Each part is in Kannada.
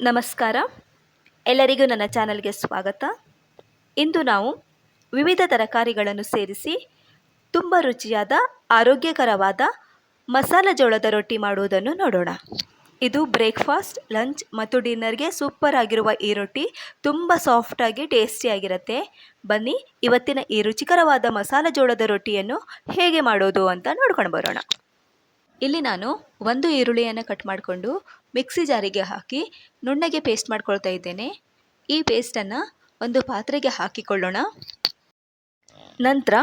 ನಮಸ್ಕಾರ, ಎಲ್ಲರಿಗೂ ನನ್ನ ಚಾನಲ್ಗೆ ಸ್ವಾಗತ. ಇಂದು ನಾವು ವಿವಿಧ ತರಕಾರಿಗಳನ್ನು ಸೇರಿಸಿ ತುಂಬ ರುಚಿಯಾದ ಆರೋಗ್ಯಕರವಾದ ಮಸಾಲ ಜೋಳದ ರೊಟ್ಟಿ ಮಾಡುವುದನ್ನು ನೋಡೋಣ. ಇದು ಬ್ರೇಕ್ಫಾಸ್ಟ್, ಲಂಚ್ ಮತ್ತು ಡಿನ್ನರ್ಗೆ ಸೂಪರ್ ಆಗಿರುವ ಈ ರೊಟ್ಟಿ ತುಂಬ ಸಾಫ್ಟಾಗಿ ಟೇಸ್ಟಿಯಾಗಿರುತ್ತೆ. ಬನ್ನಿ ಇವತ್ತಿನ ಈ ರುಚಿಕರವಾದ ಮಸಾಲ ಜೋಳದ ರೊಟ್ಟಿಯನ್ನು ಹೇಗೆ ಮಾಡೋದು ಅಂತ ನೋಡ್ಕೊಂಡು ಬರೋಣ. ಇಲ್ಲಿ ನಾನು ಒಂದು ಈರುಳ್ಳಿಯನ್ನು ಕಟ್ ಮಾಡಿಕೊಂಡು ಮಿಕ್ಸಿ ಜಾರಿಗೆ ಹಾಕಿ ನುಣ್ಣಗೆ ಪೇಸ್ಟ್ ಮಾಡ್ಕೊಳ್ತಾ ಇದ್ದೇನೆ. ಈ ಪೇಸ್ಟನ್ನು ಒಂದು ಪಾತ್ರೆಗೆ ಹಾಕಿಕೊಳ್ಳೋಣ. ನಂತರ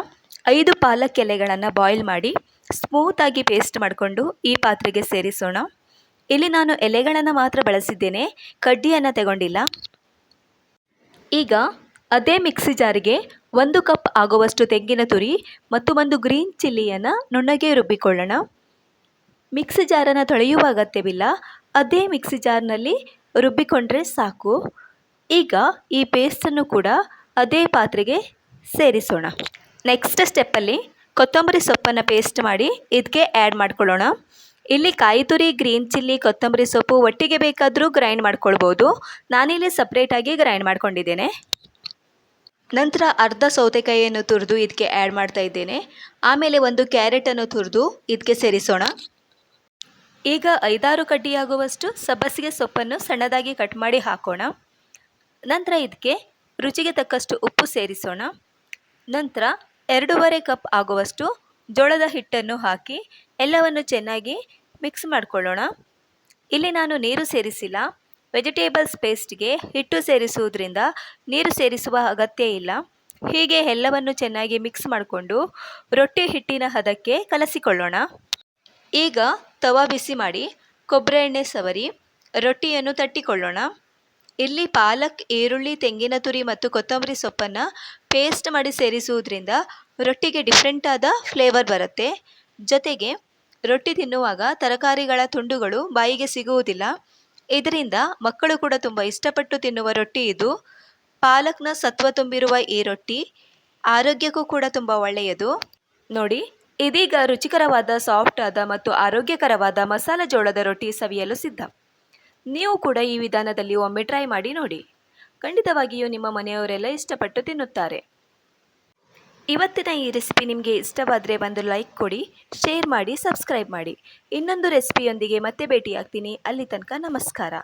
5 ಪಾಲಕ್ ಎಲೆಗಳನ್ನು ಬಾಯ್ಲ್ ಮಾಡಿ ಸ್ಮೂತಾಗಿ ಪೇಸ್ಟ್ ಮಾಡಿಕೊಂಡು ಈ ಪಾತ್ರೆಗೆ ಸೇರಿಸೋಣ. ಇಲ್ಲಿ ನಾನು ಎಲೆಗಳನ್ನು ಮಾತ್ರ ಬಳಸಿದ್ದೇನೆ, ಕಡ್ಡಿಯನ್ನು ತಗೊಂಡಿಲ್ಲ. ಈಗ ಅದೇ ಮಿಕ್ಸಿ ಜಾರಿಗೆ 1 ಕಪ್ ಆಗುವಷ್ಟು ತೆಂಗಿನ ತುರಿ ಮತ್ತು 1 ಗ್ರೀನ್ ಚಿಲ್ಲಿಯನ್ನು ನುಣ್ಣಗೆ ರುಬ್ಬಿಕೊಳ್ಳೋಣ. ಮಿಕ್ಸಿ ಜಾರನ್ನು ತೊಳೆಯುವ ಅಗತ್ಯವಿಲ್ಲ, ಅದೇ ಮಿಕ್ಸಿ ಜಾರ್ನಲ್ಲಿ ರುಬ್ಬಿಕೊಂಡ್ರೆ ಸಾಕು. ಈಗ ಈ ಪೇಸ್ಟನ್ನು ಕೂಡ ಅದೇ ಪಾತ್ರೆಗೆ ಸೇರಿಸೋಣ. ನೆಕ್ಸ್ಟ್ ಸ್ಟೆಪ್ಪಲ್ಲಿ ಕೊತ್ತಂಬರಿ ಸೊಪ್ಪನ್ನು ಪೇಸ್ಟ್ ಮಾಡಿ ಇದಕ್ಕೆ ಆ್ಯಡ್ ಮಾಡ್ಕೊಳ್ಳೋಣ. ಇಲ್ಲಿ ಕಾಯಿ ತುರಿ, ಗ್ರೀನ್ ಚಿಲ್ಲಿ, ಕೊತ್ತಂಬರಿ ಸೊಪ್ಪು ಒಟ್ಟಿಗೆ ಬೇಕಾದರೂ ಗ್ರೈಂಡ್ ಮಾಡ್ಕೊಳ್ಬೋದು. ನಾನಿಲ್ಲಿ ಸಪ್ರೇಟಾಗಿ ಗ್ರೈಂಡ್ ಮಾಡ್ಕೊಂಡಿದ್ದೇನೆ. ನಂತರ ಅರ್ಧ ಸೌತೆಕಾಯಿಯನ್ನು ತುರಿದು ಇದಕ್ಕೆ ಆ್ಯಡ್ ಮಾಡ್ತಾ ಇದ್ದೇನೆ. ಆಮೇಲೆ 1 ಕ್ಯಾರೆಟನ್ನು ತುರಿದು ಇದಕ್ಕೆ ಸೇರಿಸೋಣ. ಈಗ 5-6 ಕಡ್ಡಿಯಾಗುವಷ್ಟು ಸಬ್ಬಸಿಗೆ ಸೊಪ್ಪನ್ನು ಸಣ್ಣದಾಗಿ ಕಟ್ ಮಾಡಿ ಹಾಕೋಣ. ನಂತರ ಇದಕ್ಕೆ ರುಚಿಗೆ ತಕ್ಕಷ್ಟು ಉಪ್ಪು ಸೇರಿಸೋಣ. ನಂತರ 2.5 ಕಪ್ ಆಗುವಷ್ಟು ಜೋಳದ ಹಿಟ್ಟನ್ನು ಹಾಕಿ ಎಲ್ಲವನ್ನು ಚೆನ್ನಾಗಿ ಮಿಕ್ಸ್ ಮಾಡಿಕೊಳ್ಳೋಣ. ಇಲ್ಲಿ ನಾನು ನೀರು ಸೇರಿಸಿಲ್ಲ. ವೆಜಿಟೇಬಲ್ಸ್ ಪೇಸ್ಟ್ಗೆ ಹಿಟ್ಟು ಸೇರಿಸುವುದರಿಂದ ನೀರು ಸೇರಿಸುವ ಅಗತ್ಯ ಇಲ್ಲ. ಹೀಗೆ ಎಲ್ಲವನ್ನು ಚೆನ್ನಾಗಿ ಮಿಕ್ಸ್ ಮಾಡಿಕೊಂಡು ರೊಟ್ಟಿ ಹಿಟ್ಟಿನ ಹದಕ್ಕೆ ಕಲಸಿಕೊಳ್ಳೋಣ. ಈಗ ತವಾ ಬಿಸಿ ಮಾಡಿ ಕೊಬ್ಬರಿ ಎಣ್ಣೆ ಸವರಿ ರೊಟ್ಟಿಯನ್ನು ತಟ್ಟಿಕೊಳ್ಳೋಣ. ಇಲ್ಲಿ ಪಾಲಕ್, ಈರುಳ್ಳಿ, ತೆಂಗಿನ ತುರಿ ಮತ್ತು ಕೊತ್ತಂಬರಿ ಸೊಪ್ಪನ್ನು ಪೇಸ್ಟ್ ಮಾಡಿ ಸೇರಿಸುವುದರಿಂದ ರೊಟ್ಟಿಗೆ ಡಿಫ್ರೆಂಟ್ ಆದ ಫ್ಲೇವರ್ ಬರುತ್ತೆ. ಜೊತೆಗೆ ರೊಟ್ಟಿ ತಿನ್ನುವಾಗ ತರಕಾರಿಗಳ ತುಂಡುಗಳು ಬಾಯಿಗೆ ಸಿಗುವುದಿಲ್ಲ. ಇದರಿಂದ ಮಕ್ಕಳು ಕೂಡ ತುಂಬ ಇಷ್ಟಪಟ್ಟು ತಿನ್ನುವ ರೊಟ್ಟಿ ಇದು. ಪಾಲಕ್ನ ಸತ್ವ ತುಂಬಿರುವ ಈ ರೊಟ್ಟಿ ಆರೋಗ್ಯಕ್ಕೂ ಕೂಡ ತುಂಬ ಒಳ್ಳೆಯದು. ನೋಡಿ, ಇದೀಗ ರುಚಿಕರವಾದ, ಸಾಫ್ಟ್ ಆದ ಮತ್ತು ಆರೋಗ್ಯಕರವಾದ ಮಸಾಲ ಜೋಳದ ರೊಟ್ಟಿ ಸವಿಯಲು ಸಿದ್ಧ. ನೀವು ಕೂಡ ಈ ವಿಧಾನದಲ್ಲಿ ಒಮ್ಮೆ ಟ್ರೈ ಮಾಡಿ ನೋಡಿ. ಖಂಡಿತವಾಗಿಯೂ ನಿಮ್ಮ ಮನೆಯವರೆಲ್ಲ ಇಷ್ಟಪಟ್ಟು ತಿನ್ನುತ್ತಾರೆ. ಇವತ್ತಿನ ಈ ರೆಸಿಪಿ ನಿಮಗೆ ಇಷ್ಟವಾದರೆ ಒಂದು ಲೈಕ್ ಕೊಡಿ, ಶೇರ್ ಮಾಡಿ, ಸಬ್ಸ್ಕ್ರೈಬ್ ಮಾಡಿ. ಇನ್ನೊಂದು ರೆಸಿಪಿಯೊಂದಿಗೆ ಮತ್ತೆ ಭೇಟಿಯಾಗ್ತೀನಿ. ಅಲ್ಲಿ ತನಕ ನಮಸ್ಕಾರ.